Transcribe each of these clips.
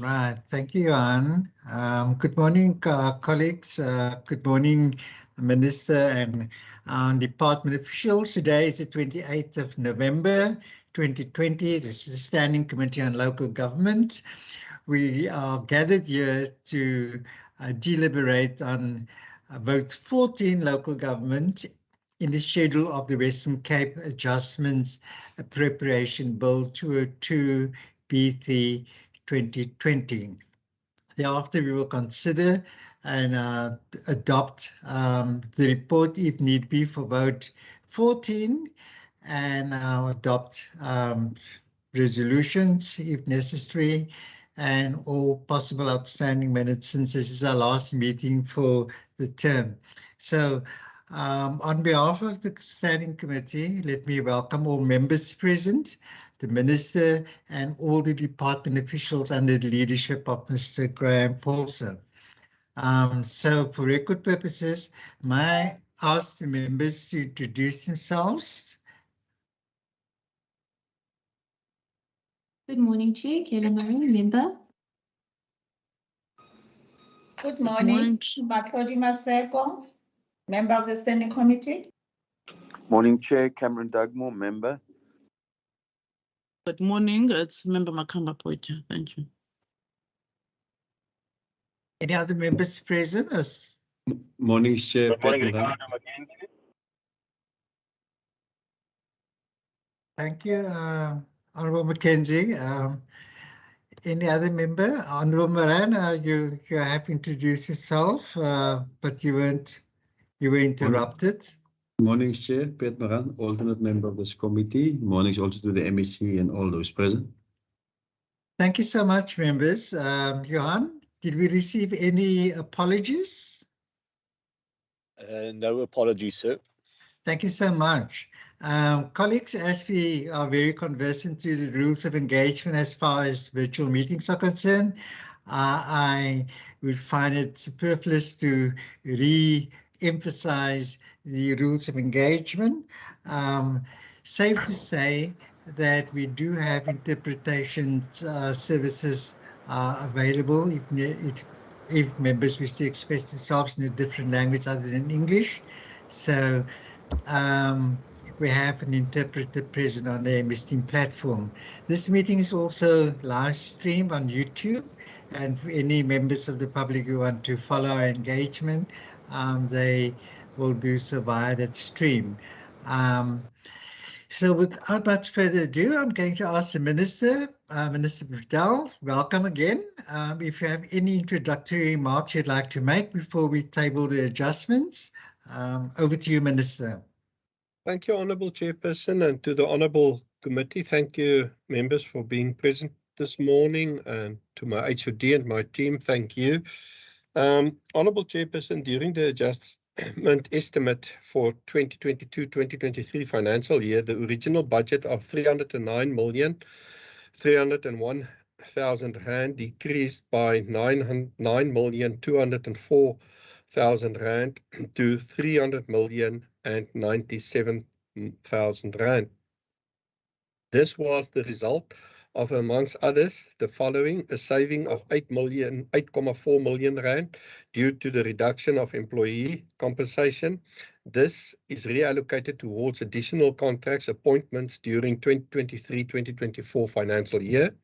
Right, thank you, Johan. Good morning, colleagues. Good morning, Minister and department officials. Today is the 28th of November, 2020. This is the Standing Committee on Local Government. We are gathered here to deliberate on Vote 14 Local Government in the schedule of the Western Cape Adjustments Appropriation Bill 202 B3 2020. Thereafter, we will consider and adopt the report if need be for vote 14 and adopt resolutions if necessary and all possible outstanding minutes since this is our last meeting for the term. So on behalf of the Standing Committee, let me welcome all members present, the Minister and all the department officials under the leadership of Mr. Graham Paulson. So for record purposes, may I ask the members to introduce themselves? Good morning, Chair. Kayla Murray, member. Good morning, Bakodi Maseko, member of the Standing Committee. Morning, Chair. Cameron Dugmore, member. Good morning, it's Member Makamba Poita. Thank you. Any other members present? Morning, Chair. Thank you, Honourable Mackenzie. Any other member? Honourable Moran, you have introduced yourself, but you were interrupted. Morning, Chair. Piet Moran, alternate member of this committee. Mornings also to the MEC and all those present. Thank you so much, members. Johan, did we receive any apologies? No apologies, sir. Thank you so much. Colleagues, as we are very conversant to the rules of engagement as far as virtual meetings are concerned, I would find it superfluous to re-emphasize the rules of engagement. Safe to say that we do have interpretation services available if members wish to express themselves in a different language other than English. So we have an interpreter present on the MS Team platform. This meeting is also live streamed on YouTube, and for any members of the public who want to follow our engagement, they will do so via that stream. So without much further ado, I'm going to ask the Minister, Minister Bredell, welcome again. If you have any introductory remarks you'd like to make before we table the adjustments, over to you, Minister. Thank you, Honourable Chairperson, and to the Honourable Committee. Thank you, members, for being present this morning, and to my HOD and my team, thank you. Honourable Chairperson, during the estimate for 2022-2023 financial year, the original budget of 309,301,000 rand decreased by 9,204,000 rand to 300,097,000 rand. This was the result of, amongst others, the following: a saving of 8.4 million rand due to the reduction of employee compensation. This is reallocated towards additional contracts appointments during 2023-2024 financial year.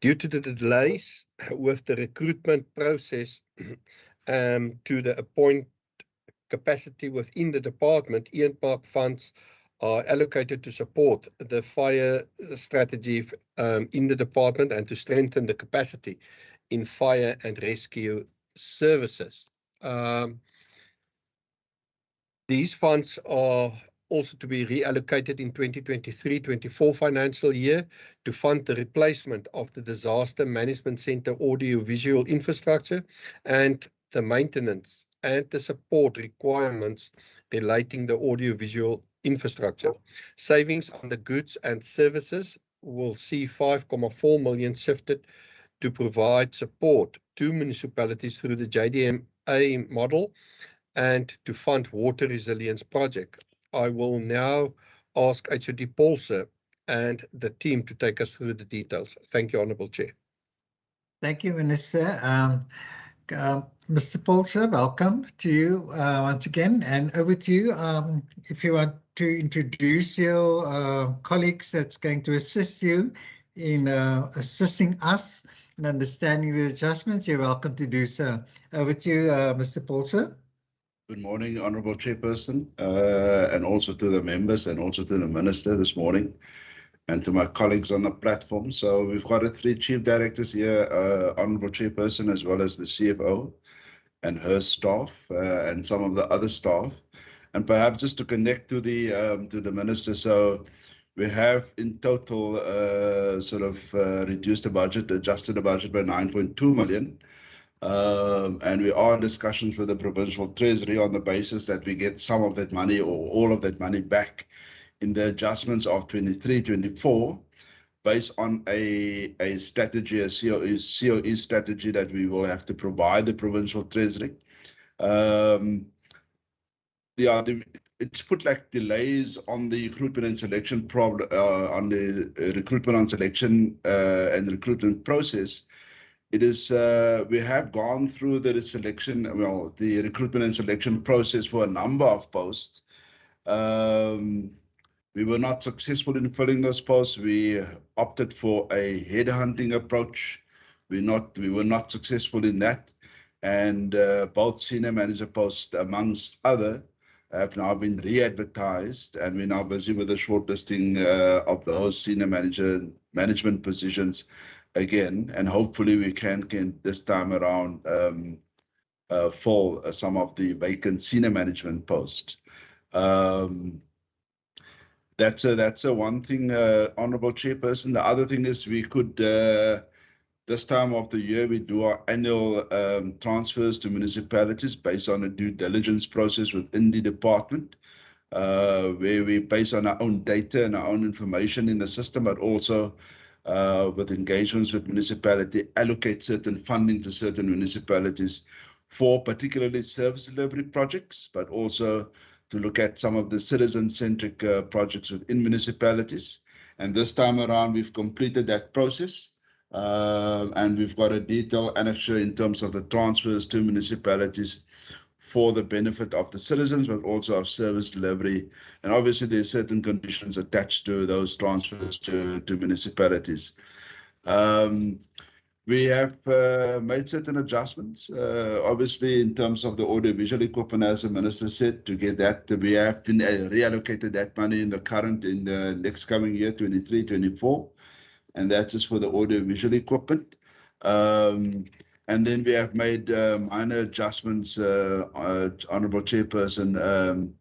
Due to the delays with the recruitment process to the appoint capacity within the department, earmark funds are allocated to support the fire strategy in the department and to strengthen the capacity in fire and rescue services. These funds are also to be reallocated in 2023-24 financial year to fund the replacement of the Disaster Management Center audiovisual infrastructure and the maintenance and the support requirements relating the audiovisual infrastructure. Savings on the goods and services will see 5.4 million shifted to provide support to municipalities through the JDMA model and to fund water resilience project. I will now ask HOD Paulse and the team to take us through the details. Thank you, Honourable Chair. Thank you, Minister. Mr. Paulse, welcome to you once again, and over to you. If you want to introduce your colleagues that's going to assist you in assisting us in understanding the adjustments, you're welcome to do so. Over to you, Mr. Paulse. Good morning, Honourable Chairperson, and also to the members and also to the Minister this morning and to my colleagues on the platform. So we've got the three Chief Directors here, Honourable Chairperson, as well as the CFO and her staff and some of the other staff. And perhaps just to connect to the Minister, so we have in total reduced the budget, adjusted the budget by 9.2 million. And we are in discussions with the Provincial Treasury on the basis that we get some of that money or all of that money back in the adjustments of 23-24 based on a strategy, a COE strategy that we will have to provide the Provincial Treasury. It's put like delays on the recruitment and selection on the recruitment and selection and recruitment process. It is we have gone through the recruitment and selection process for a number of posts. We were not successful in filling those posts. We opted for a headhunting approach. We were not successful in that, and both senior manager posts, amongst other, have now been re-advertised, and we're now busy with the shortlisting of those senior management positions again, and hopefully we can this time around fill some of the vacant senior management posts. That's a one thing, Honourable Chairperson. The other thing is we could this time of the year we do our annual transfers to municipalities based on a due diligence process within the department, where we, based on our own data and our own information in the system, but also with engagements with municipality, allocate certain funding to certain municipalities for particularly service delivery projects, but also to look at some of the citizen-centric projects within municipalities. And this time around, we've completed that process, and we've got a detailed annexure in terms of the transfers to municipalities for the benefit of the citizens, but also of service delivery. And obviously, there's certain conditions attached to those transfers to municipalities. We have made certain adjustments, obviously, in terms of the audiovisual equipment, as the Minister said, to get that. We have been reallocated that money in the next coming year, 23-24, and that is for the audiovisual equipment. And then we have made minor adjustments, Honourable Chairperson,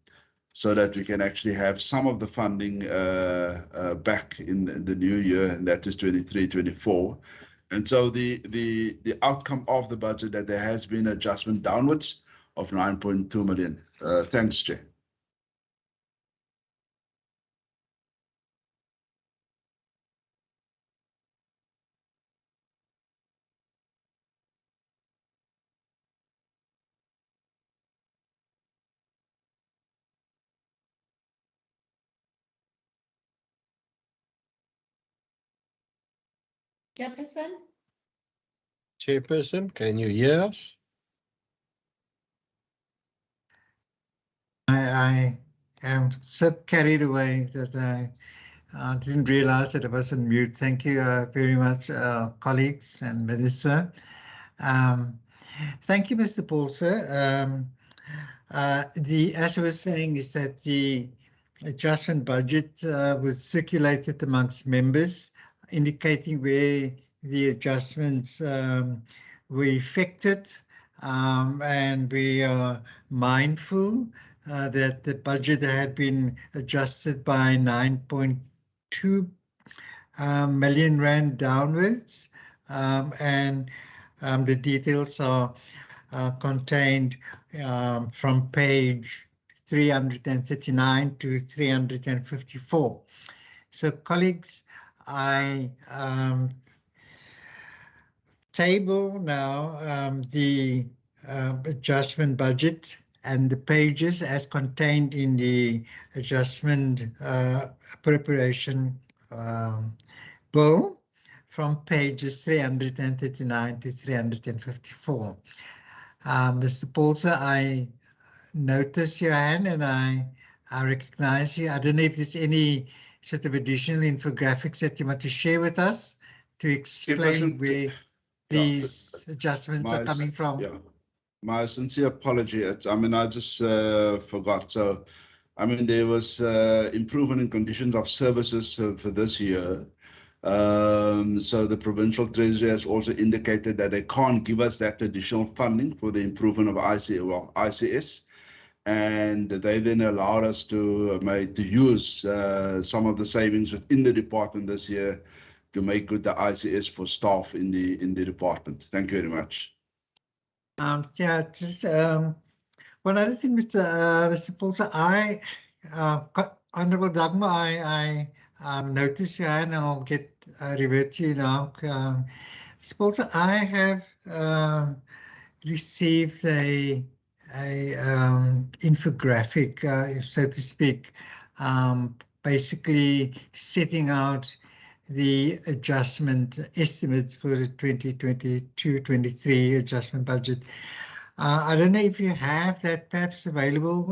so that we can actually have some of the funding back in the new year, and that is 23-24. And so the outcome of the budget, that there has been adjustment downwards of 9.2 million. Thanks, Chair. Chairperson, Chairperson, can you hear us? I am so carried away that I didn't realize that I was on mute. Thank you very much, colleagues and Minister. Thank you, Mr. Paulser. As I was saying, is that the adjustment budget was circulated amongst members, indicating where the adjustments were effected, and we are mindful that the budget had been adjusted by 9.2 million rand downwards, and the details are contained from page 339 to 354. So, colleagues, I table now the adjustment budget and the pages as contained in the adjustment appropriation bill from pages 339 to 354. Mr. Paulser, I notice your hand and I recognize you. I don't know if there's any sort of additional infographics that you want to share with us to explain where these adjustments are coming from. Yeah, my sincere apology. I just forgot. So, there was improvement in conditions of services for this year. So the Provincial Treasury has also indicated that they can't give us that additional funding for the improvement of ICS. And they then allowed us to use some of the savings within the department this year to make good the ICS for staff in the department. Thank you very much. Yeah, just one other thing, Mr. Paulser, Honourable Dagmar, I noticed your hand, and I'll get revert to you now. Mr. Paulser, I have received a infographic, so to speak, basically setting out the adjustment estimates for the 2022-23 adjustment budget. I don't know if you have that perhaps available,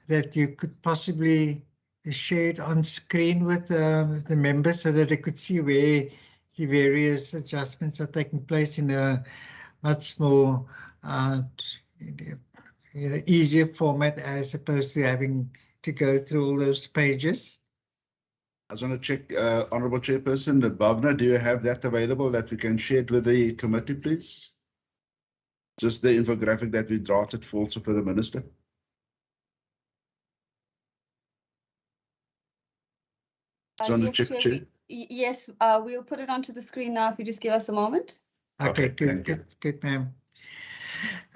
that you could possibly share it on screen with the members so that they could see where the various adjustments are taking place in a much more easier format as opposed to having to go through all those pages. I just want to check, Honourable Chairperson, Bhavna, do you have that available that we can share it with the committee, please? Just the infographic that we drafted for also for the Minister. Yes, Chair, yes, we'll put it onto the screen now if you just give us a moment. Okay, good, ma'am.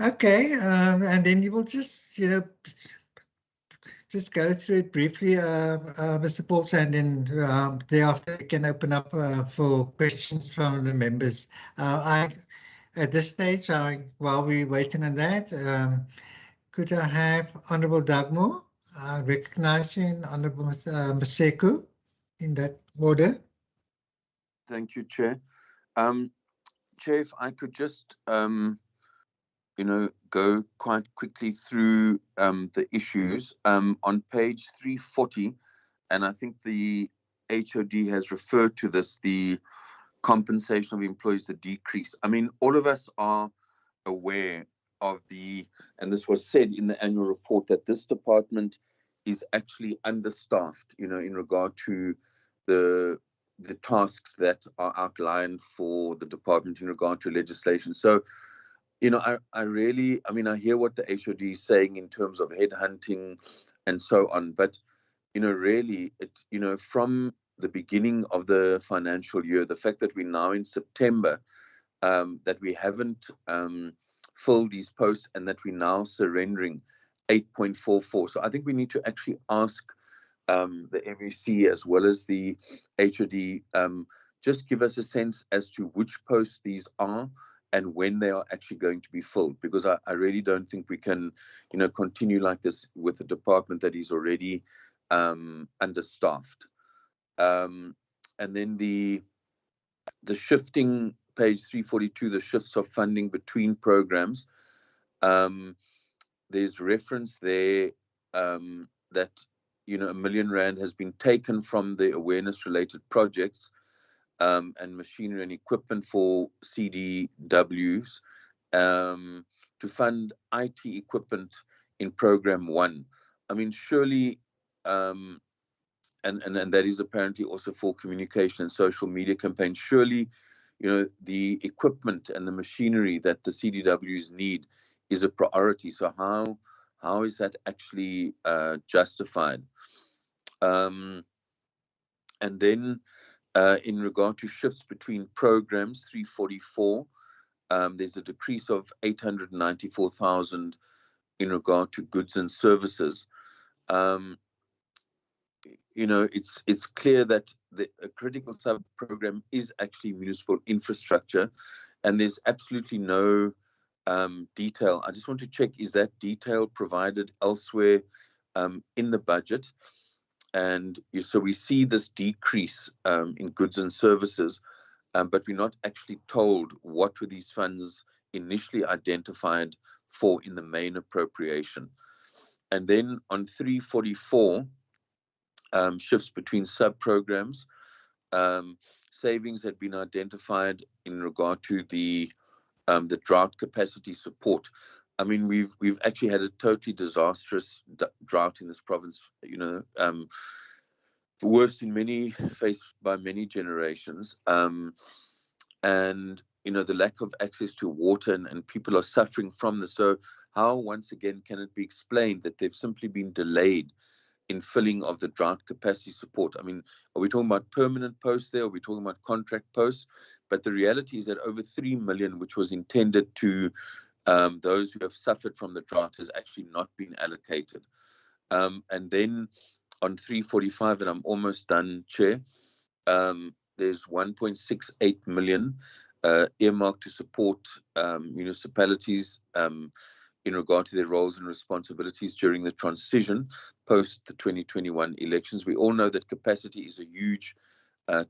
Okay, and then you will just, just go through it briefly, Mr. Paulser, and then thereafter we can open up for questions from the members. At this stage, while we're waiting on that, could I have Honourable Dagmar recognizing Honourable Maseko in that order? Thank you, Chair. Chair, if I could just, go quite quickly through the issues on page 340, and I think the HOD has referred to this, the compensation of employees, the decrease. All of us are aware of and this was said in the annual report, that this department is actually understaffed, in regard to the tasks that are outlined for the department in regard to legislation. So, I really, I hear what the HOD is saying in terms of headhunting and so on, but, really, from the beginning of the financial year, the fact that we're now in September, that we haven't fill these posts, and that we're now surrendering 8.44. So I think we need to actually ask the MEC as well as the HOD, just give us a sense as to which posts these are and when they are actually going to be filled, because I really don't think we can, continue like this with a department that is already understaffed. And then the shifting, page 342, the shifts of funding between programs. There's reference there that R1 million has been taken from the awareness-related projects and machinery and equipment for CDWs to fund IT equipment in Program 1. I mean, surely, and that is apparently also for communication and social media campaigns. Surely, the equipment and the machinery that the CDWs need is a priority. So how is that actually justified? And then in regard to shifts between programs, 344, there's a decrease of 894,000 in regard to goods and services. It's clear that a critical sub-program is actually municipal infrastructure, and there's absolutely no detail. I just want to check, is that detail provided elsewhere in the budget? And so we see this decrease in goods and services, but we're not actually told what were these funds initially identified for in the main appropriation. And then on 344, shifts between sub-programs, savings had been identified in regard to the drought capacity support. I mean, we've actually had a totally disastrous drought in this province, worst in many, faced by many generations. And, the lack of access to water and people are suffering from this. So how, once again, can it be explained that they've simply been delayed in filling of the drought capacity support? I mean, are we talking about permanent posts there? Are we talking about contract posts? But the reality is that over 3 million, which was intended to those who have suffered from the drought, has actually not been allocated. And then on 345, and I'm almost done, Chair, there's 1.68 million earmarked to support municipalities in regard to their roles and responsibilities during the transition post the 2021 elections. We all know that capacity is a huge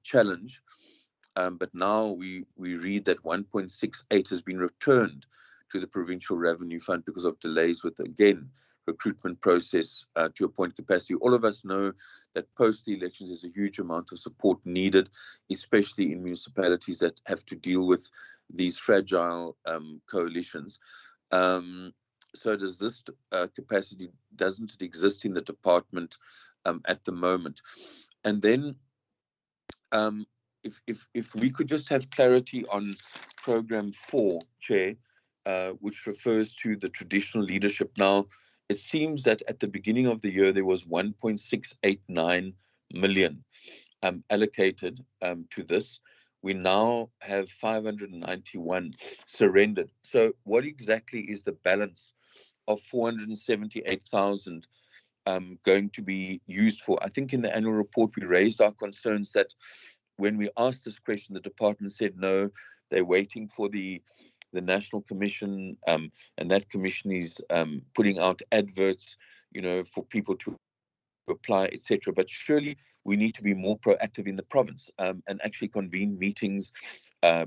challenge, but now we read that 1.68 has been returned to the Provincial Revenue Fund because of delays with, again, recruitment process to appoint capacity. All of us know that post the elections there's a huge amount of support needed, especially in municipalities that have to deal with these fragile coalitions. So does this capacity, doesn't it exist in the department at the moment? And then if we could just have clarity on Program 4, Chair, which refers to the traditional leadership. Now, it seems that at the beginning of the year, there was 1.689 million allocated to this. We now have 591 surrendered. So what exactly is the balance of 478,000 going to be used for? I think in the annual report, we raised our concerns that when we asked this question, the department said, no, they're waiting for the National Commission, and that commission is putting out adverts, for people to apply, etc. But surely we need to be more proactive in the province and actually convene meetings,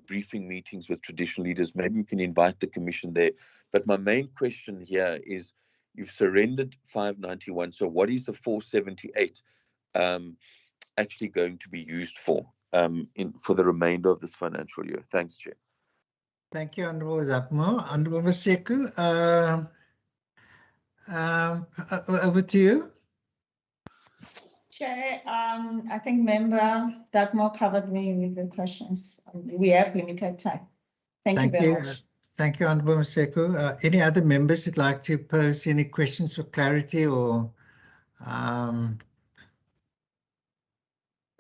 briefing meetings with traditional leaders. Maybe we can invite the commission there. But my main question here is, you've surrendered 591. So what is the 478 actually going to be used for for the remainder of this financial year? Thanks, Chair. Thank you, Honourable Zapmo. Honourable Maseko, over to you. Chair, I think Member Dagmore covered me with the questions. We have limited time. Thank you very much. Thank you, Honourable Maseko. Any other members who'd like to pose any questions for clarity or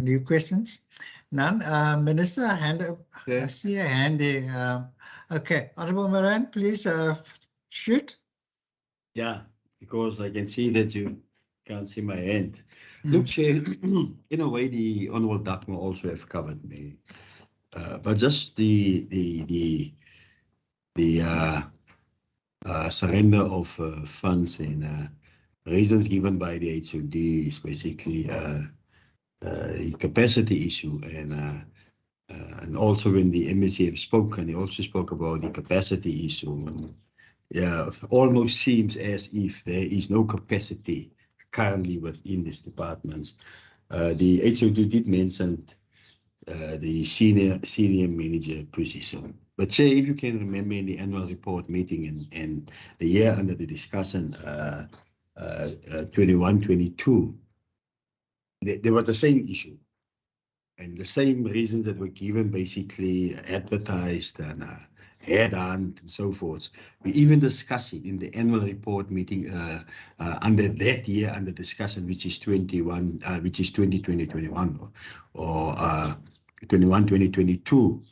new questions? None. Minister, hand up. I see a hand there. Okay, Honorable Moran, please shoot. Yeah, because I can see that you can't see my hand. Look, Chair, in a way, the Honorable Dakma also have covered me, but just the surrender of funds and reasons given by the HOD is basically a capacity issue, and also when the MEC have spoken, he also spoke about the capacity issue. And yeah, it almost seems as if there is no capacity currently within these departments. The HOD did mention the senior manager position. But Chair, if you can remember in the annual report meeting and the year under the discussion, 21-22, there was the same issue. And the same reasons that were given, basically advertised and headhunt and so forth. We even discussed it in the annual report meeting under that year under discussion, which is 2020-2021 or 21-2022.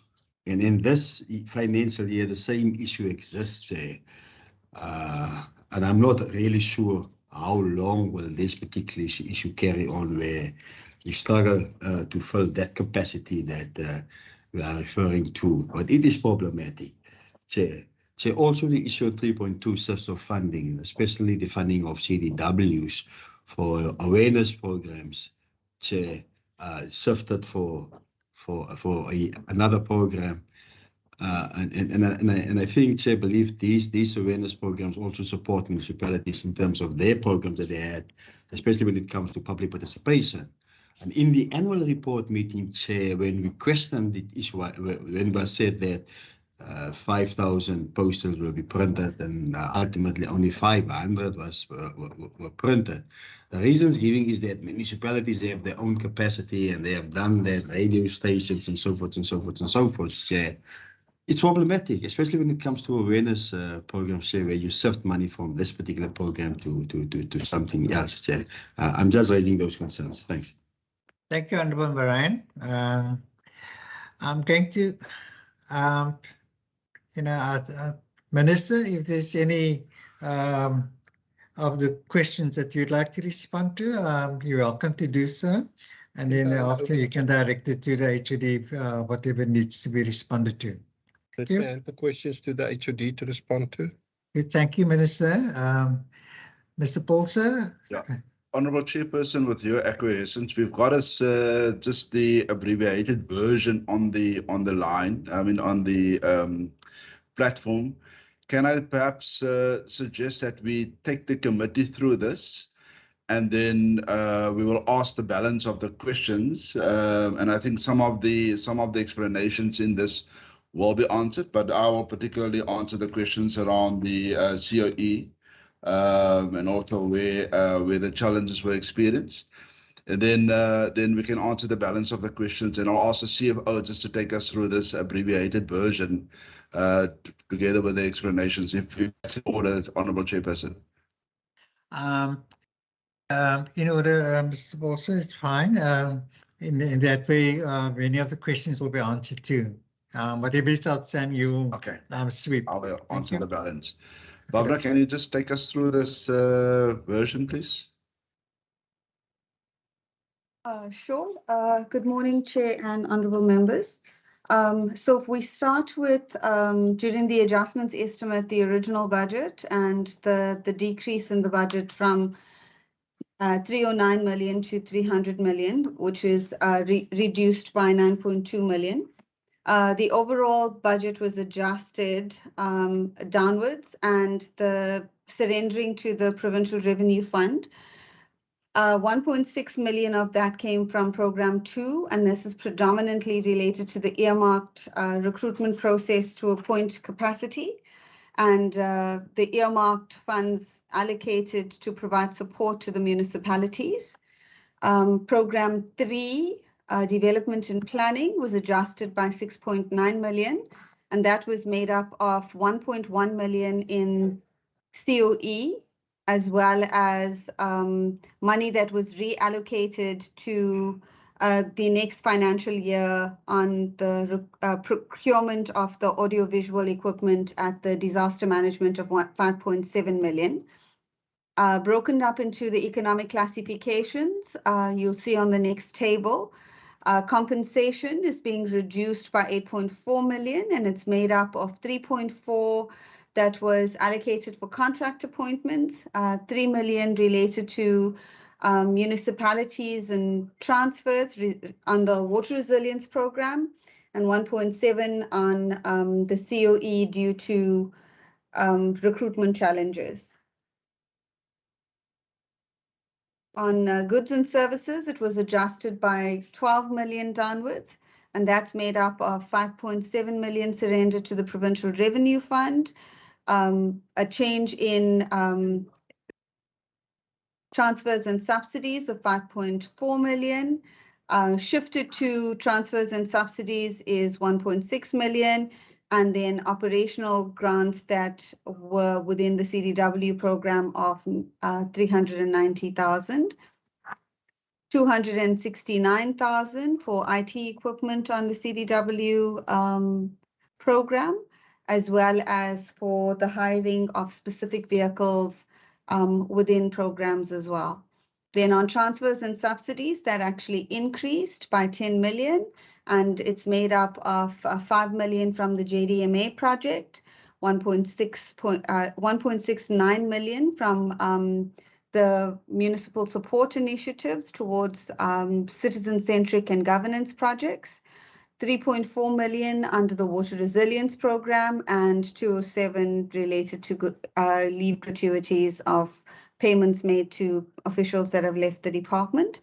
And in this financial year, the same issue exists there. And I'm not really sure how long will this particular issue carry on, where we struggle to fill that capacity that we are referring to. But it is problematic, Chair. Chair, also the issue of 3.2 source of funding, especially the funding of CDWs for awareness programs, Chair, shifted for another program. And I think, Chair, believe these awareness programs also support municipalities in terms of their programs that they had, especially when it comes to public participation. And in the annual report meeting, Chair, when we questioned the issue, when it was said that 5,000 posters will be printed and ultimately only 500 were printed. The reasons giving is that municipalities have their own capacity and they have done their radio stations and so forth and so forth and so forth, Chair. It's problematic, especially when it comes to awareness programs, Chair, where you shift money from this particular program to something else, Chair. I'm just raising those concerns. Thanks. Thank you, Honorable Moran. I'm going to, Minister, if there's any of the questions that you'd like to respond to, you're welcome to do so. And then after you can direct it to the HOD, whatever needs to be responded to. Let's hand the questions to the HOD to respond to. Okay, thank you, Minister. Mr. Paulser? Yeah. Honourable Chairperson, with your acquiescence, we've got us just the abbreviated version on the line. I mean, on the platform. Can I perhaps suggest that we take the committee through this, and then we will ask the balance of the questions, and I think some of the explanations in this will be answered, but I will particularly answer the questions around the COE. And also where the challenges were experienced, and then we can answer the balance of the questions. And I'll ask the CFO just to take us through this abbreviated version together with the explanations, if you order, Honourable Chairperson. In order, Mr. Bolser, it's fine. In that way, many of the questions will be answered too. Whatever is outstanding, you sweep. I will answer the balance. Barbara, can you just take us through this version, please? Sure. Good morning, Chair and honourable members. So if we start with during the adjustments estimate, the original budget and the decrease in the budget from 309 million to 300 million, which is reduced by 9.2 million. The overall budget was adjusted downwards, and the surrendering to the Provincial Revenue Fund. 1.6 million of that came from Program 2, and this is predominantly related to the earmarked recruitment process to appoint capacity, and the earmarked funds allocated to provide support to the municipalities. Program 3, Development and Planning, was adjusted by 6.9 million, and that was made up of 1.1 million in COE, as well as money that was reallocated to the next financial year on the procurement of the audiovisual equipment at the disaster management of 5.7 million. Broken up into the economic classifications, you'll see on the next table, compensation is being reduced by 8.4 million, and it's made up of 3.4 that was allocated for contract appointments, 3 million related to municipalities and transfers on the water resilience program, and 1.7 on the COE due to recruitment challenges. On goods and services, it was adjusted by 12 million downwards, and that's made up of 5.7 million surrendered to the Provincial Revenue Fund, a change in transfers and subsidies of 5.4 million. Shifted to transfers and subsidies is 1.6 million, and then operational grants that were within the CDW program of 390,000. 269,000 for IT equipment on the CDW program, as well as for the hiring of specific vehicles within programs as well. Then on transfers and subsidies, that actually increased by 10 million, and it's made up of 5 million from the JDMA project, 1.69 million from the municipal support initiatives towards citizen-centric and governance projects, 3.4 million under the water resilience program, and 207 related to leave gratuities of payments made to officials that have left the department.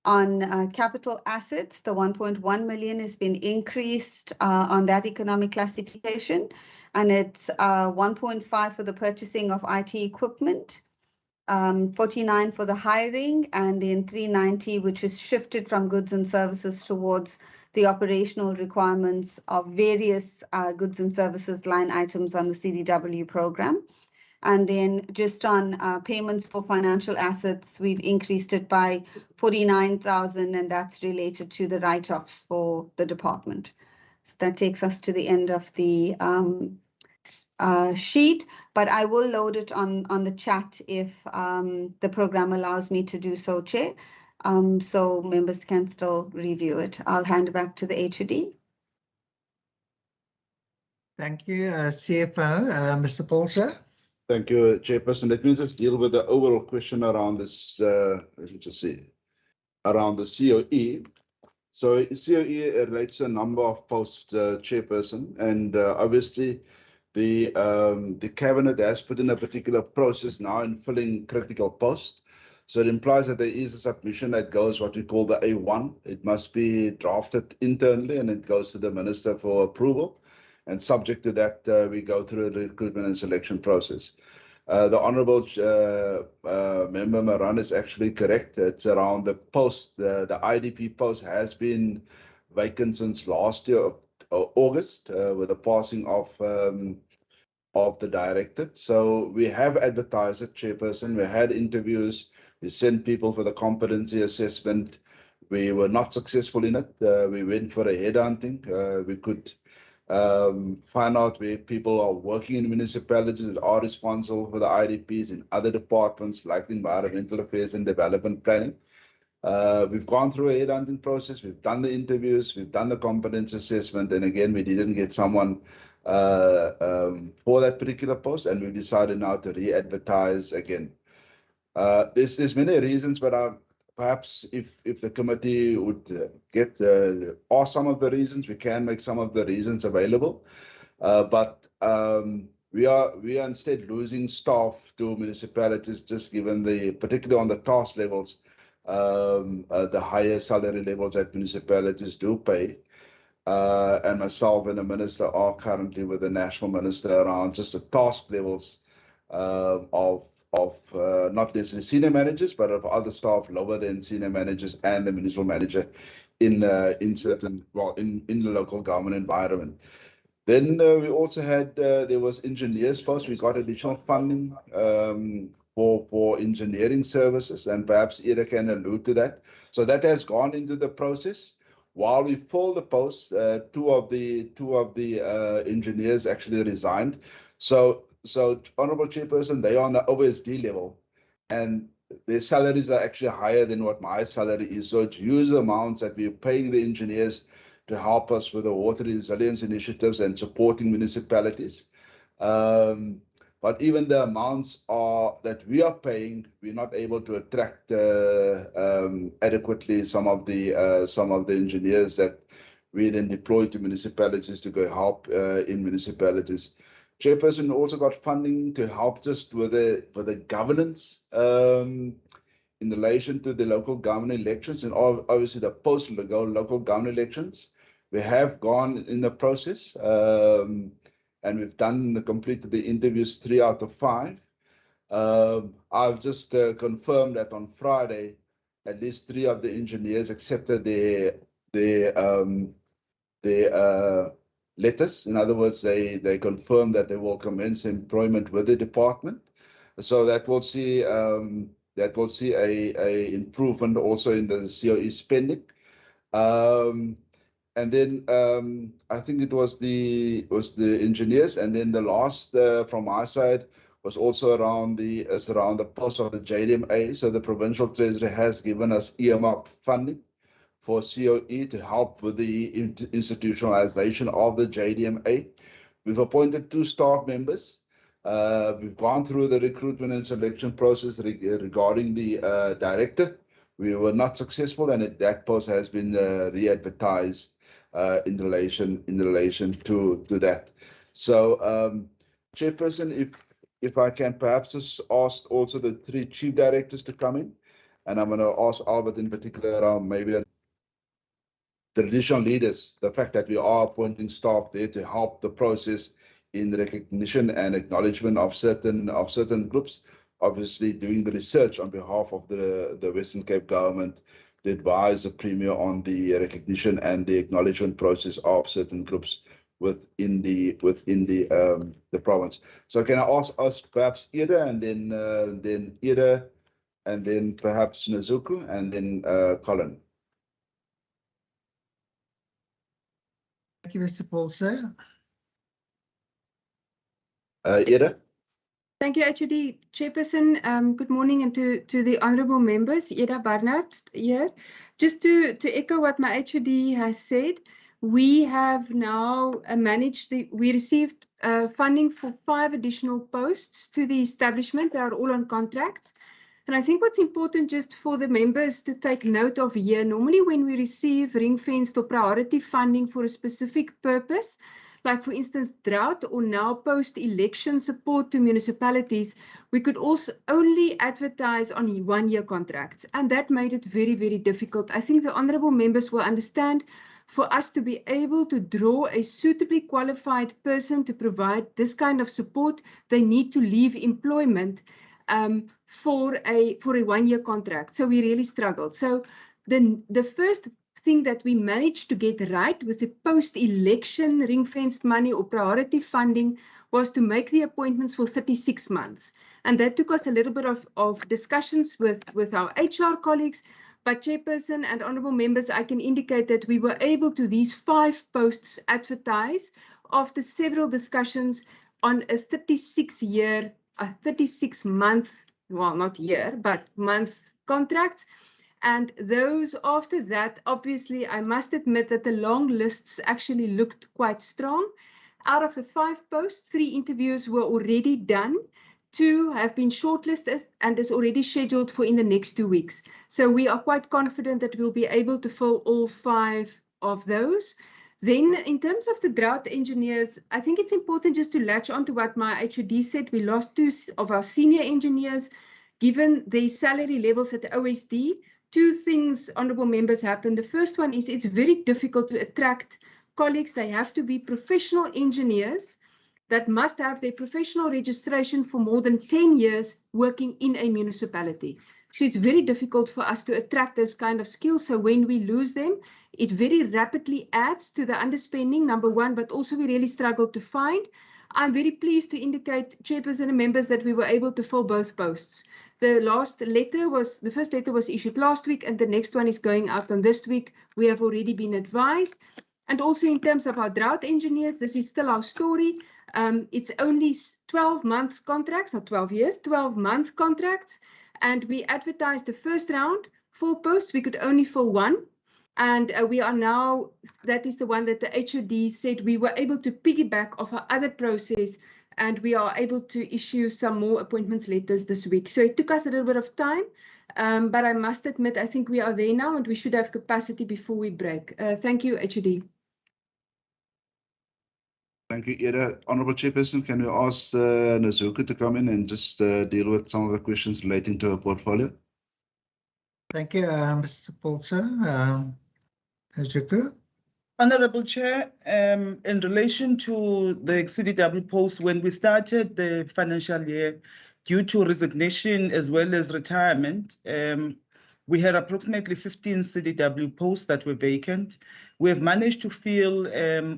On capital assets, the 1.1 million has been increased on that economic classification, and it's 1.5 for the purchasing of IT equipment, 49 for the hiring, and then 390, which is shifted from goods and services towards the operational requirements of various goods and services line items on the CDW program. And then just on payments for financial assets, we've increased it by 49,000, and that's related to the write-offs for the department. So that takes us to the end of the sheet, but I will load it on the chat if the program allows me to do so, Chair, so members can still review it. I'll hand back to the HOD. Thank you, CFO. Mr. Paulser. Thank you, Chairperson. Let me just deal with the overall question around this, let me just see, around the COE. So COE relates a number of posts, Chairperson, and obviously the cabinet has put in a particular process now in filling critical posts. So it implies that there is a submission that goes what we call the A1. It must be drafted internally and it goes to the minister for approval. And subject to that, we go through a recruitment and selection process. The Honourable Member Maran is actually correct. It's around the post. The IDP post has been vacant since last year, August, with the passing of the director. So we have advertised it, Chairperson. We had interviews. We sent people for the competency assessment. We were not successful in it. We went for a headhunting. We could find out where people are working in municipalities that are responsible for the IDPs in other departments like the environmental affairs and development planning. We've gone through a headhunting process. We've done the interviews. We've done the competence assessment. And again, we didn't get someone for that particular post. And we decided now to re-advertise again. There's many reasons, but perhaps if the committee would ask some of the reasons, we can make some of the reasons available. But we are instead losing staff to municipalities, just given particularly on the task levels, the higher salary levels that municipalities do pay. And myself and the minister are currently with the national minister around just the task levels of not necessarily senior managers, but of other staff lower than senior managers and the municipal manager in the local government environment. Then we also had there was engineers post. We got additional funding for engineering services, and perhaps Ida can allude to that. So that has gone into the process. While we fill the posts, two of the engineers actually resigned. So Honourable Chairperson, they are on the OSD level, and their salaries are actually higher than what my salary is. So it's huge amounts that we're paying the engineers to help us with the water resilience initiatives and supporting municipalities. But even the amounts that we are paying, we're not able to attract adequately some of the engineers that we then deploy to municipalities to go help in municipalities. Chairperson also got funding to help just with the governance in relation to the local government elections and obviously the post-local government elections. We have gone in the process and we've completed the interviews 3 out of 5. I've just confirmed that on Friday, at least 3 of the engineers accepted their letters. In other words, they confirmed that they will commence employment with the department. So that will see a improvement also in the COE spending. And then I think it was the engineers, and then the last from our side was also around the post of the JDMA. So the Provincial Treasury has given us earmarked funding for COE to help with the institutionalization of the JDMA. We've appointed 2 staff members. We've gone through the recruitment and selection process regarding the director. We were not successful, and that post has been re-advertised in relation to that. So, Chairperson, if I can perhaps just ask also the 3 chief directors to come in, and I'm going to ask Albert in particular around maybe the traditional leaders, the fact that we are appointing staff there to help the process in recognition and acknowledgement of certain groups, obviously doing the research on behalf of the Western Cape government to advise the Premier on the recognition and the acknowledgement process of certain groups within the province. So can I ask us perhaps Ida, and then Ida, and then perhaps Nazuku, and then Colin. Thank you, Mr. Paulse. Ida? Thank you, HOD Chairperson. Good morning, and to the honourable members. Ida Barnard here. Just to echo what my HOD has said, we have now we received funding for 5 additional posts to the establishment. They are all on contracts. And I think what's important just for the members to take note of here, normally when we receive ring-fenced or priority funding for a specific purpose, like for instance, drought or now post-election support to municipalities, we could also only advertise on 1-year contracts. And that made it very, very difficult. I think the honourable members will understand, for us to be able to draw a suitably qualified person to provide this kind of support, they need to leave employment for a 1-year contract. So we really struggled. So the first thing that we managed to get right with the post-election ring-fenced money or priority funding was to make the appointments for 36 months. And that took us a little bit of discussions with our HR colleagues. But Chairperson and honourable members, I can indicate that we were able to these 5 posts advertise after several discussions on a 36-month, well, not year, but month contracts. And those after that, obviously, I must admit that the long lists actually looked quite strong. Out of the 5 posts, 3 interviews were already done. 2 have been shortlisted and is already scheduled for in the next 2 weeks. So we are quite confident that we'll be able to fill all 5 of those. Then in terms of the drought engineers, I think it's important just to latch on to what my HOD said. We lost 2 of our senior engineers, given their salary levels at the OSD. 2 things, honourable members, happened. The first one is it's very difficult to attract colleagues. They have to be professional engineers that must have their professional registration for more than 10 years working in a municipality. So it's very difficult for us to attract those kind of skills. So when we lose them, it very rapidly adds to the underspending, number one, but also we really struggle to find. I'm very pleased to indicate, Chairperson and members, that we were able to fill both posts. The first letter was issued last week, and the next one is going out on this week. We have already been advised. And also in terms of our drought engineers, this is still our story. It's only 12 months contracts, not 12 years, 12-month contracts. And we advertised the first round, 4 posts. We could only fill 1. And we are now, that is the one that the HOD said we were able to piggyback off our other process, and we are able to issue some more appointments letters this week. So it took us a little bit of time, but I must admit, I think we are there now and we should have capacity before we break. Thank you, HOD. Thank you, Ida. Honourable Chairperson, can we ask Nazuka to come in and just deal with some of the questions relating to her portfolio? Thank you, Mr. Polter. Nazuka? Honourable Chair, in relation to the CDW post, when we started the financial year, due to resignation as well as retirement, we had approximately 15 CDW posts that were vacant. We have managed to fill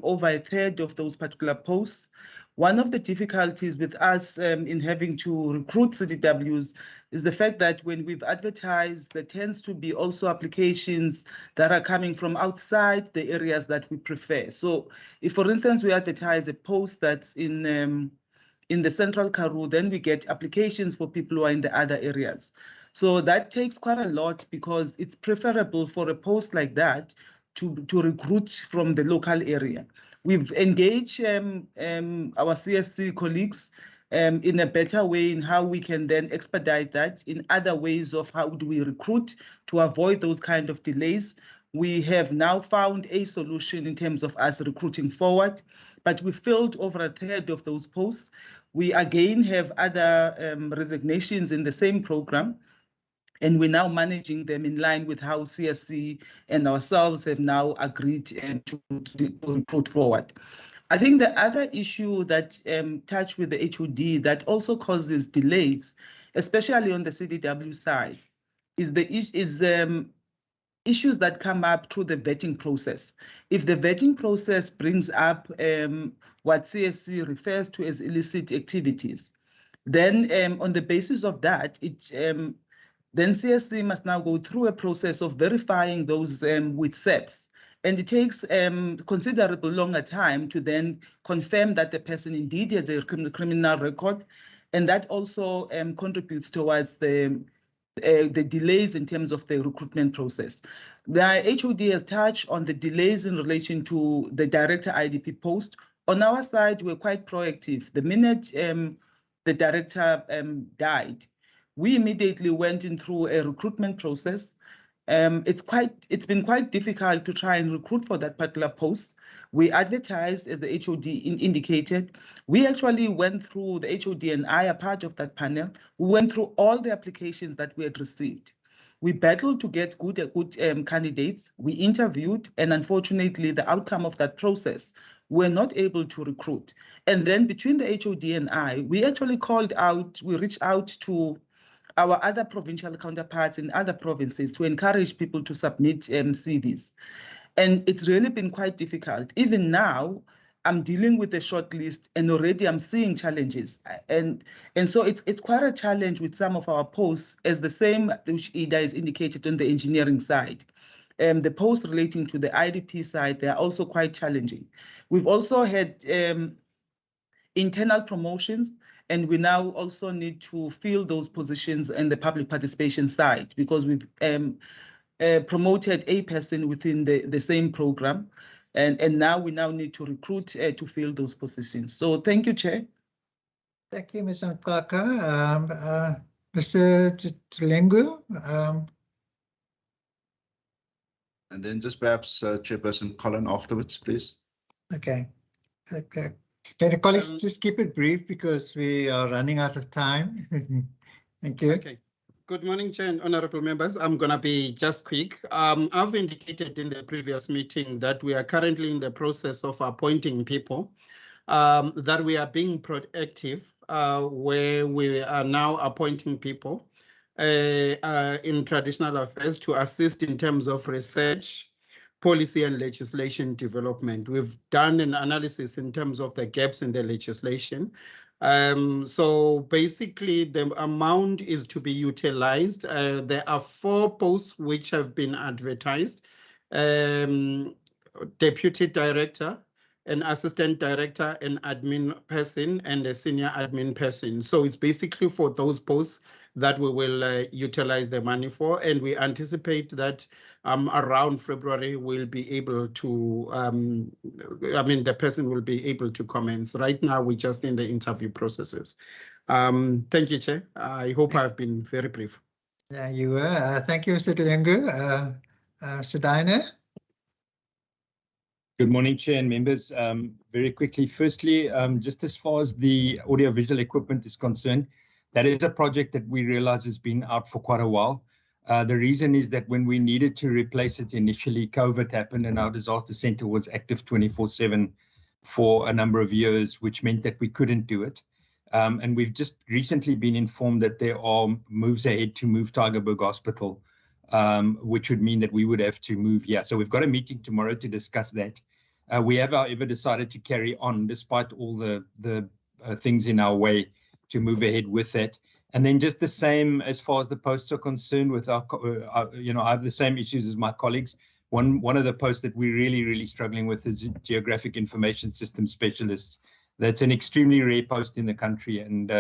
over a third of those particular posts. One of the difficulties with us in having to recruit CDWs is the fact that when we've advertised, there tends to be also applications that are coming from outside the areas that we prefer. So if, for instance, we advertise a post that's in the Central Karoo, then we get applications for people who are in the other areas. So that takes quite a lot, because it's preferable for a post like that to recruit from the local area. We've engaged our CSC colleagues in a better way in how we can then expedite that in other ways of how do we recruit to avoid those kind of delays. We have now found a solution in terms of us recruiting forward, but we filled over a third of those posts. We again have other resignations in the same program, and we're now managing them in line with how CSC and ourselves have now agreed to recruit forward. I think the other issue that touched with the HOD that also causes delays, especially on the CDW side, is issues that come up through the vetting process. If the vetting process brings up what CSC refers to as illicit activities, then on the basis of that, then CSC must now go through a process of verifying those with SEPs. And it takes considerable longer time to then confirm that the person indeed has a criminal record. And that also contributes towards the delays in terms of the recruitment process. The HOD has touched on the delays in relation to the director IDP post. On our side, we're quite proactive. The minute the director died, we immediately went in through a recruitment process. It's been quite difficult to try and recruit for that particular post. We advertised, as the HOD indicated. We actually went through, the HOD and I are part of that panel. We went through all the applications that we had received. We battled to get good candidates. We interviewed, and unfortunately, the outcome of that process, we're not able to recruit. And then between the HOD and I, we actually reached out to our other provincial counterparts in other provinces to encourage people to submit CVs. And it's really been quite difficult. Even now, I'm dealing with a short list, and already I'm seeing challenges. And so it's quite a challenge with some of our posts, as the same which Ida is indicated on the engineering side. The posts relating to the IDP side, they are also quite challenging. We've also had internal promotions, and we now also need to fill those positions in the public participation side, because we've promoted a person within the same program. And now we need to recruit to fill those positions. So thank you, Chair. Thank you, Ms. Mkaka. Mr. Tlengu. And then just perhaps Chairperson Colin afterwards, please. Okay. Can the colleagues just keep it brief, because we are running out of time? Thank you. Okay. Good morning, Chair and honorable members. I'm going to be just quick. I've indicated in the previous meeting that we are currently in the process of appointing people, that we are being proactive, where we are now appointing people in traditional affairs to assist in terms of research, policy and legislation development. We've done an analysis in terms of the gaps in the legislation. So basically the amount is to be utilized. There are 4 posts which have been advertised. Deputy director, an assistant director, an admin person, and a senior admin person. So it's basically for those posts that we will utilize the money for, and we anticipate that around February we'll be able to, the person will be able to commence. Right now we're just in the interview processes. Thank you, Chair. I hope I've been very brief. Yeah, you were. Thank you, Mr. Lengu. Sedina? Good morning, Chair and members. Very quickly, firstly, just as far as the audiovisual equipment is concerned, that is a project that we realize has been out for quite a while. The reason is that when we needed to replace it initially, COVID happened and our disaster center was active 24/7 for a number of years, which meant that we couldn't do it. And we've just recently been informed that there are moves ahead to move Tygerberg Hospital, which would mean that we would have to move here. So we've got a meeting tomorrow to discuss that. We have, however, decided to carry on despite all the things in our way to move ahead with that. And then just the same as far as the posts are concerned with our, I have the same issues as my colleagues. One of the posts that we're really struggling with is geographic information system specialists. That's an extremely rare post in the country. And,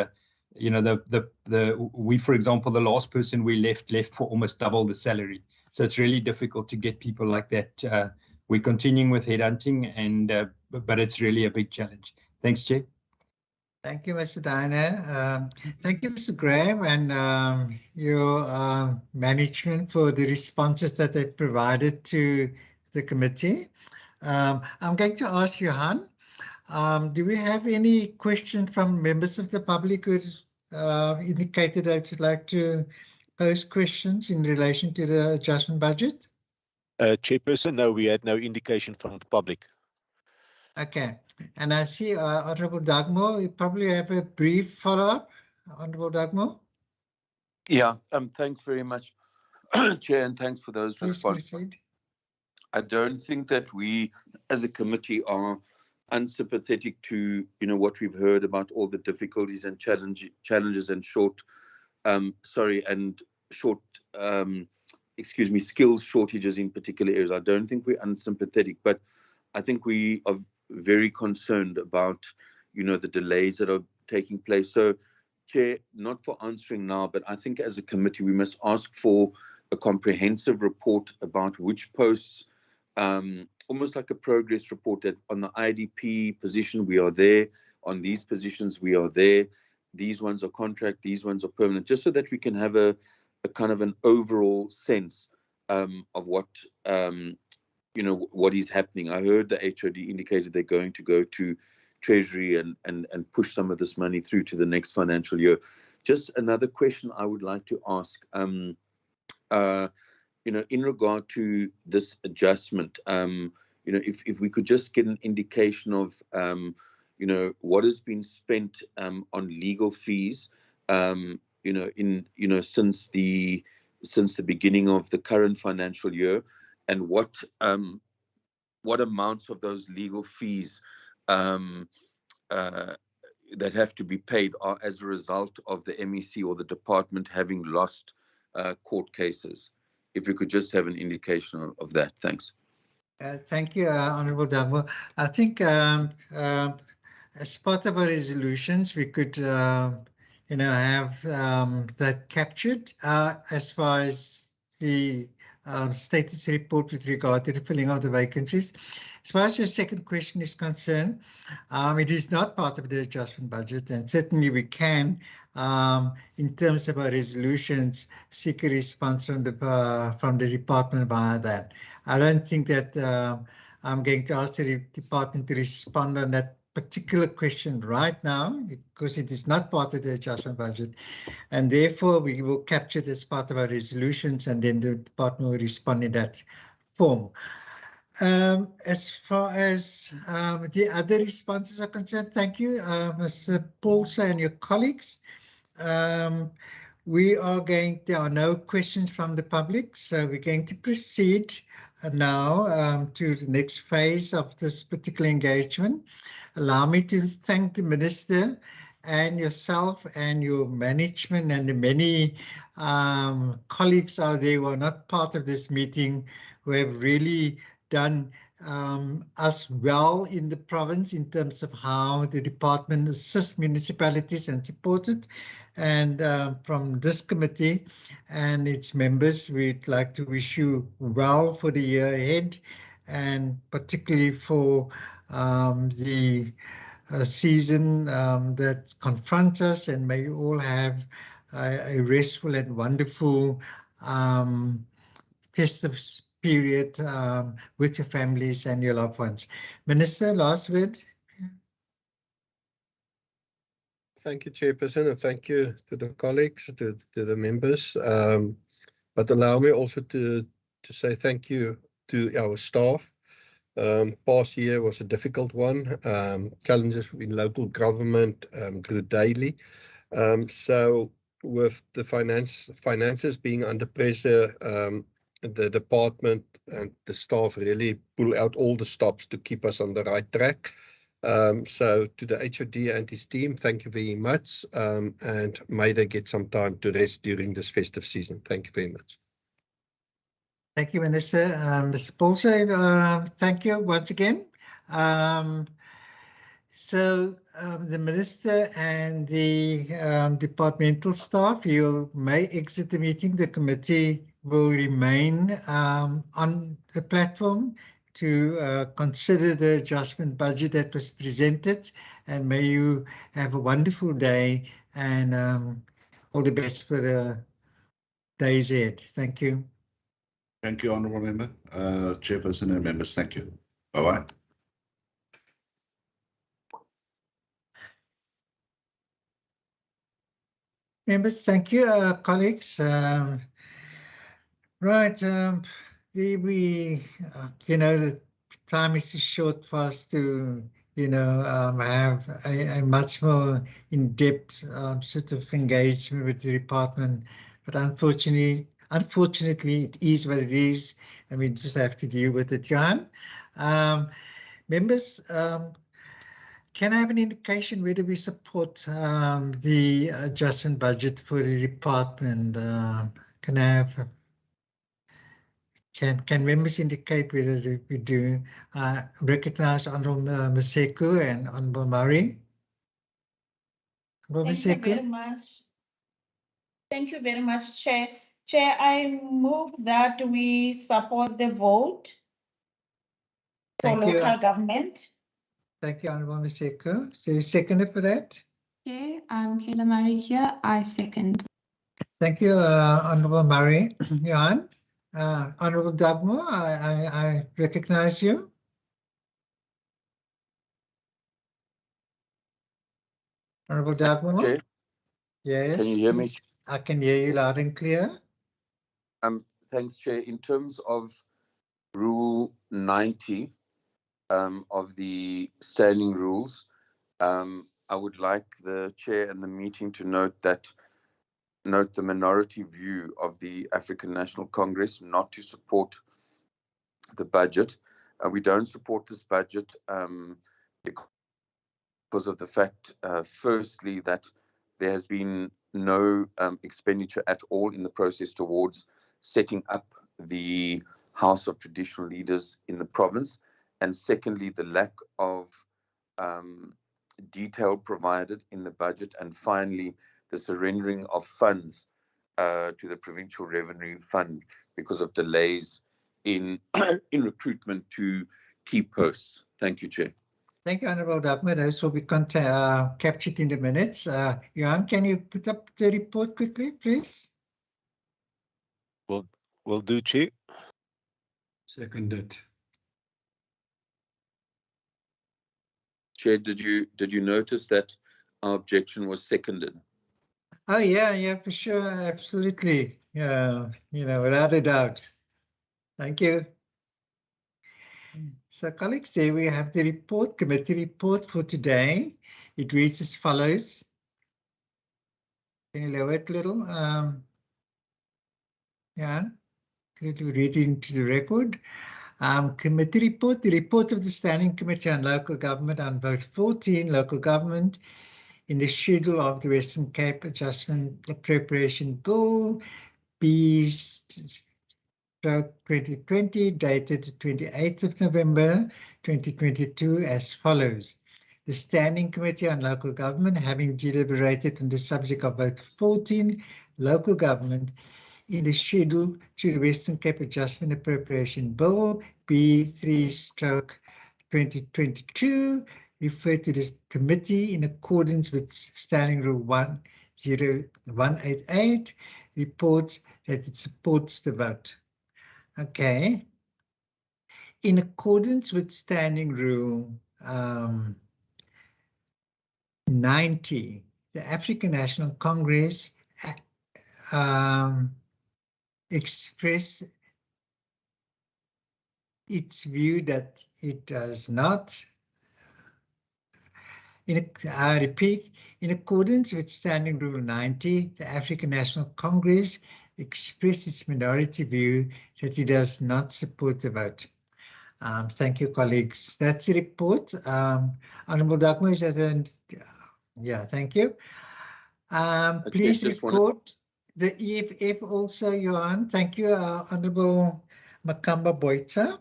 we, for example, the last person we left for almost double the salary. So it's really difficult to get people like that. We're continuing with headhunting, but it's really a big challenge. Thanks, Chair. Thank you, Mr. Diner. Thank you, Mr. Graham, and your management for the responses that they provided to the committee. I'm going to ask Johan, do we have any questions from members of the public who indicated they would like to pose questions in relation to the adjustment budget? Chairperson, no, we had no indication from the public. Okay, and I see Honourable Dugmore, you probably have a brief follow-up, Honourable Dugmore. Yeah, thanks very much, Chair, and thanks for those responses. I don't think that we, as a committee, are unsympathetic to what we've heard about all the difficulties and challenges and skills shortages in particular areas. I don't think we're unsympathetic, but I think we are very concerned about, the delays that are taking place. So, Chair, not for answering now, but I think as a committee, we must ask for a comprehensive report about which posts, almost like a progress report, that on the IDP position, we are there. On these positions, we are there. These ones are contract, these ones are permanent, just so that we can have a kind of an overall sense of what what is happening. I heard the HOD indicated they're going to go to Treasury and push some of this money through to the next financial year. Just another question I would like to ask, in regard to this adjustment, if we could just get an indication of, what has been spent on legal fees, since the beginning of the current financial year, and what amounts of those legal fees that have to be paid are as a result of the MEC or the department having lost court cases. If we could just have an indication of that. Thanks. Thank you, Honourable Dugmore. I think as part of our resolutions, we could have that captured as far as the status report with regard to the filling of the vacancies. As far as your second question is concerned, it is not part of the adjustment budget, and certainly we can, in terms of our resolutions, seek a response from the department via that. I don't think that I'm going to ask the department to respond on that particular question right now, because it is not part of the adjustment budget, and therefore we will capture this part of our resolutions, and then the department will respond in that form. As far as the other responses are concerned, thank you, Mr. Paulson and your colleagues. There are no questions from the public, so we're going to proceed now to the next phase of this particular engagement. Allow me to thank the Minister and yourself and your management and the many colleagues out there who are not part of this meeting, who have really done us well in the province in terms of how the department assists municipalities and support it. And from this committee and its members, we'd like to wish you well for the year ahead, and particularly for the season that confronts us, and may you all have a restful and wonderful festive period with your families and your loved ones. Minister, last word. Thank you, Chairperson, and thank you to the colleagues, to the members. But allow me also to say thank you to our staff. Past year was a difficult one. Challenges in local government grew daily. So with the finances being under pressure, the department and the staff really pull out all the stops to keep us on the right track. So to the HOD and his team, thank you very much, and may they get some time to rest during this festive season. Thank you very much. Thank you, Minister. Mr. Paulse, thank you once again. So the Minister and the departmental staff, you may exit the meeting. The committee will remain on the platform to consider the adjustment budget that was presented, and may you have a wonderful day, and all the best for the days ahead. Thank you. Thank you, Honourable Member, Chairperson and members. Thank you. Bye-bye. Members, thank you. Colleagues, right, the time is too short for us to, have a much more in-depth sort of engagement with the department. But unfortunately, it is what it is, and we just have to deal with it, Johan. Members, can I have an indication whether we support the adjustment budget for the department? Can I have? Can members indicate whether we do? Recognize Honourable Maseko and Honourable Murray. Thank you very much. Thank you very much, Chair. Chair, I move that we support the vote for local government. Thank you, Honourable Maseko. So you second for that? Chair, I'm Kayla Murray here. I second. Thank you, Honourable Murray. Johan. Honourable Dagmo, I recognize you. Honourable Dagmo. Chair? Yes. Can you hear me? I can hear you loud and clear. Thanks, Chair. In terms of Rule 90 of the standing rules, I would like the Chair and the meeting to note the minority view of the African National Congress not to support the budget. We don't support this budget because of the fact, firstly, that there has been no expenditure at all in the process towards setting up the House of Traditional Leaders in the province, and secondly, the lack of detail provided in the budget, and finally, the surrendering of funds to the Provincial Revenue Fund because of delays in recruitment to key posts. Thank you, Chair. Thank you, Honourable Dagmo. Those will be captured in the minutes. Johan, can you put up the report quickly, please? Will do, Chair. Seconded. Chair, did you notice that our objection was seconded? Oh yeah, for sure, absolutely. Yeah, without a doubt. Thank you. So, colleagues, there we have the committee report for today. It reads as follows. Can you lower it a little? Yeah. Could we read into the record? Committee report. The report of the Standing Committee on Local Government on Vote 14, Local Government, in the schedule of the Western Cape Adjustment Appropriation Bill, B/2020, dated 28th of November 2022, as follows. The Standing Committee on Local Government, having deliberated on the subject of Vote 14, Local Government, in the schedule to the Western Cape Adjustment Appropriation Bill, B3/2022, referred to this committee in accordance with Standing Rule 10188, reports that it supports the vote. Okay. In accordance with Standing Rule 90, the African National Congress expressed its view that it does not. I repeat, in accordance with Standing Rule 90, the African National Congress expressed its minority view that it does not support the vote. Thank you, colleagues. That's the report. Honourable Dagmo, is that yeah, thank you. Please report the EFF also, Johan. Thank you, Honourable Makamba Boita.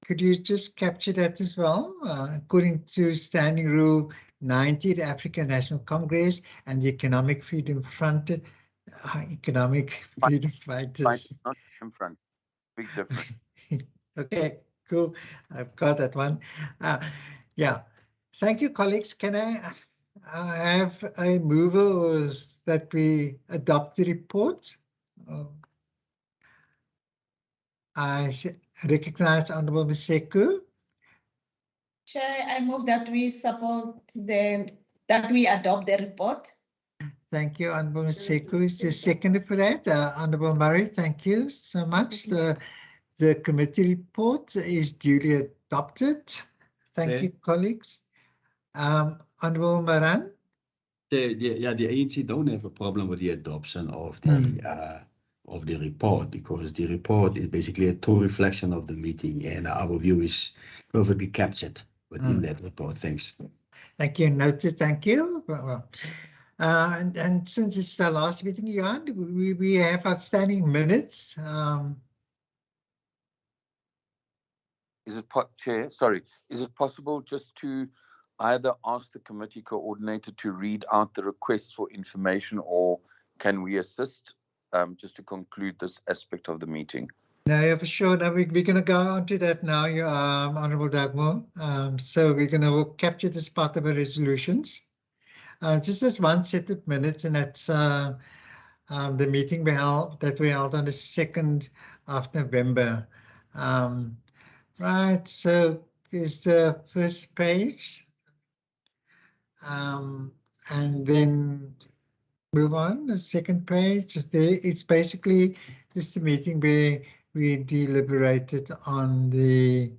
Could you just capture that as well? According to Standing Rule 90, the African National Congress and the Economic Freedom Front, Economic Freedom Fighters. Not in front. Big difference. Okay, cool. I've got that one. Yeah. Thank you, colleagues. Can I have a mover that we adopt the report? I recognize Honourable Mseku. Chair, I move that we adopt the report. Thank you, Honourable Mseku. Is the second for that? Honourable Murray, thank you so much. The committee report is duly adopted. Thank you, colleagues. Honourable Maran. The ANC don't have a problem with the adoption of the report, because the report is basically a true reflection of the meeting, and our view is perfectly captured within that report. Thanks. Thank you. Noted. Thank you. Well, and since it's our last meeting, Johan, we have outstanding minutes. Chair, sorry, is it possible just to either ask the committee coordinator to read out the request for information, or can we assist just to conclude this aspect of the meeting? No, yeah, for sure. Now we're going to go on to that now, Honourable Dagmo. So we're going to capture this part of our resolutions. Just as one set of minutes, and that's the meeting that we held on the 2nd of November. Right, so there's the first page. And then move on, the second page. It's basically just a meeting where we deliberated on the,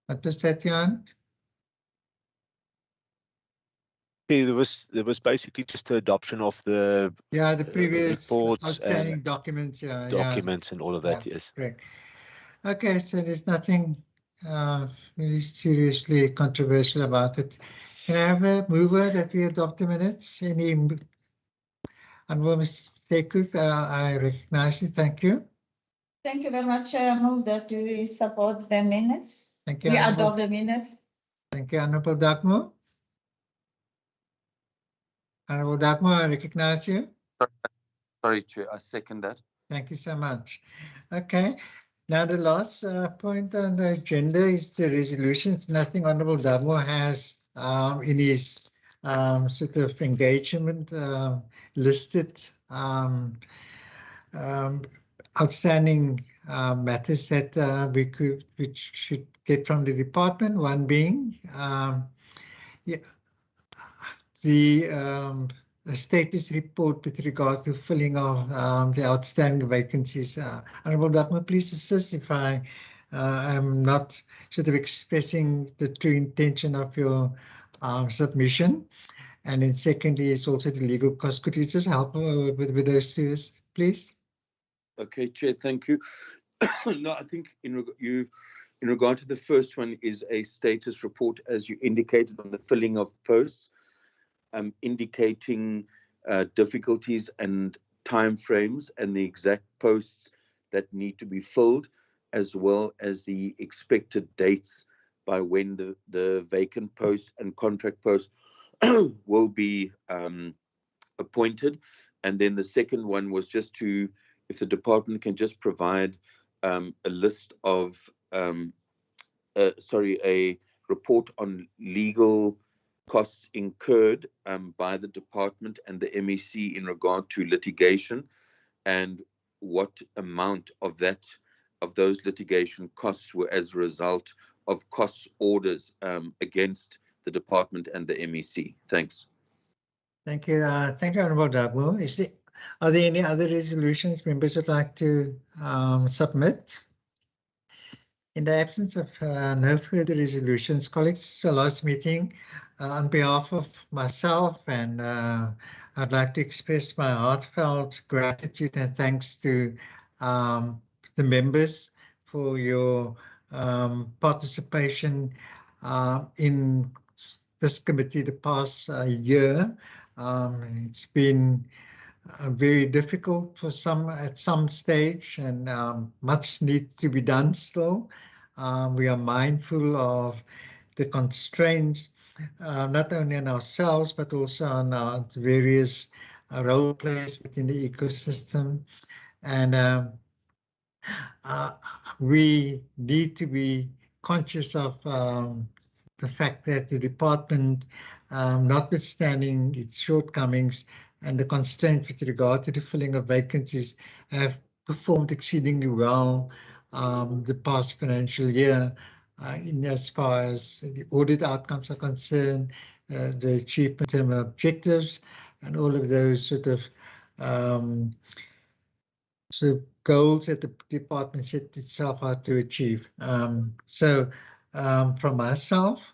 what was that, Jan? There was basically just the adoption of the the previous reports, outstanding documents, documents and all of that. Yes. Correct. Okay, so there's nothing really seriously controversial about it. Can I have a mover that we adopt the minutes? Any honourable mistakes? I recognize you. Thank you. Thank you very much, Chair. I move that we support the minutes. Thank you. We adopt the minutes. Thank you, Honourable Dagmo. Honourable Dagmo, I recognize you. Sorry, Chair, I second that. Thank you so much. Okay. Now the last point on the agenda is the resolutions. Nothing Honourable Dagmo has in his sort of engagement listed outstanding matters that which should get from the department. One being the status report with regard to filling of the outstanding vacancies. Honourable Dagmo, please assist if I am not sort of expressing the true intention of your submission. And then secondly, is also the legal cost. Could you just help with those two, please? Okay, Chair, thank you. No, I think in regard to the first one is a status report, as you indicated, on the filling of posts, indicating difficulties and timeframes and the exact posts that need to be filled, as well as the expected dates by when the vacant posts and contract posts will be appointed. And then the second one was just to, if the department can just provide a list of, a report on legal costs incurred by the department and the MEC in regard to litigation, and what amount of those litigation costs were as a result of cost orders against the department and the MEC. Thanks. Thank you. Thank you, Honourable Dabo. Are there any other resolutions members would like to submit? In the absence of no further resolutions, colleagues, this is the last meeting. On behalf of myself, and I'd like to express my heartfelt gratitude and thanks to the members for your participation in this committee the past year. It's been very difficult for some at some stage, and much needs to be done still. We are mindful of the constraints, not only on ourselves, but also on our various role players within the ecosystem. And we need to be conscious of the fact that the department, notwithstanding its shortcomings and the constraint with regard to the filling of vacancies, have performed exceedingly well the past financial year in as far as the audit outcomes are concerned, the achievement of objectives, and all of those sort of goals that the department set itself out to achieve. From myself,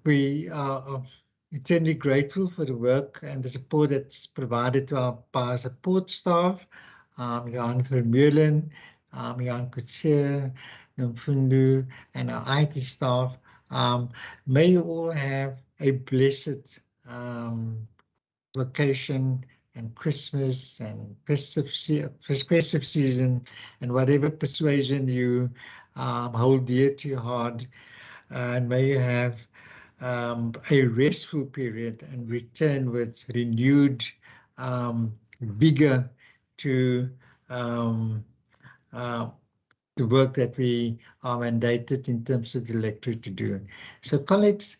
we are eternally grateful for the work and the support that's provided to our support staff, Jan Vermeulen, Jan Kutsia, Mfundu, and our IT staff. May you all have a blessed vacation and Christmas and festive season, and whatever persuasion you hold dear to your heart. And may you have a restful period and return with renewed vigor to the work that we are mandated in terms of the electorate to do. So colleagues,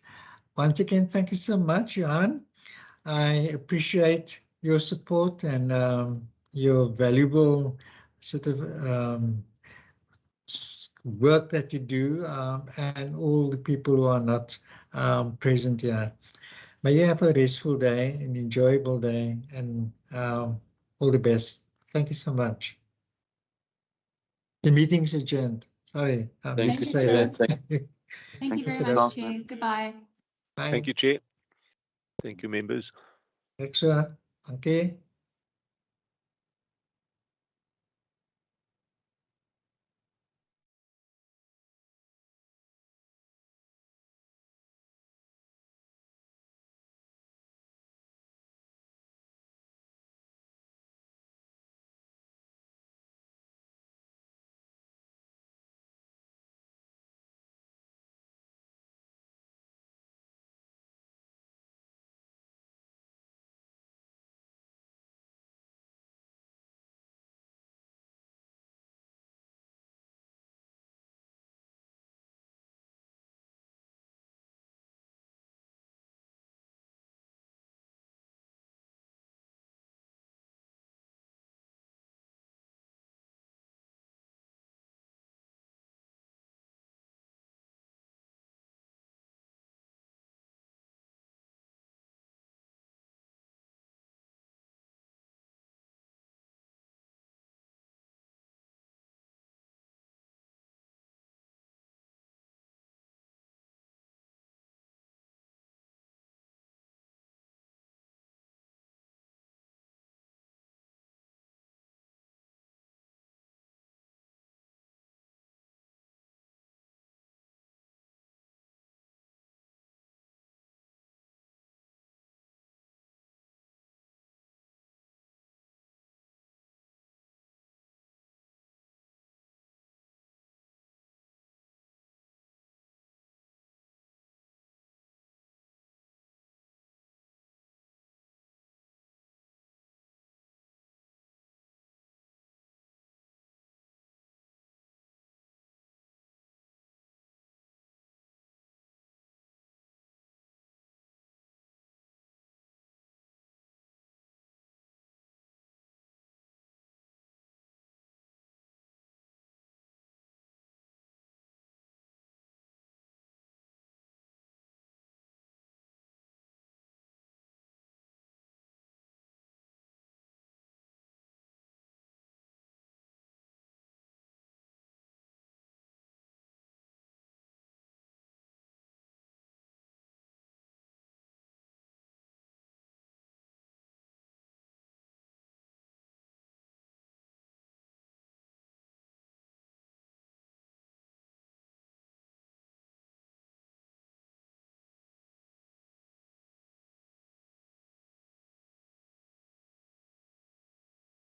once again, thank you so much, Johan. I appreciate your support and your valuable sort of work that you do, and all the people who are not present here. May you have a restful day, an enjoyable day, and all the best. Thank you so much. The meeting's adjourned. Sorry, I meant to say that. Thank you very much, Chair. Goodbye. Thank you, Chair. Thank you, members. Extra. Okay.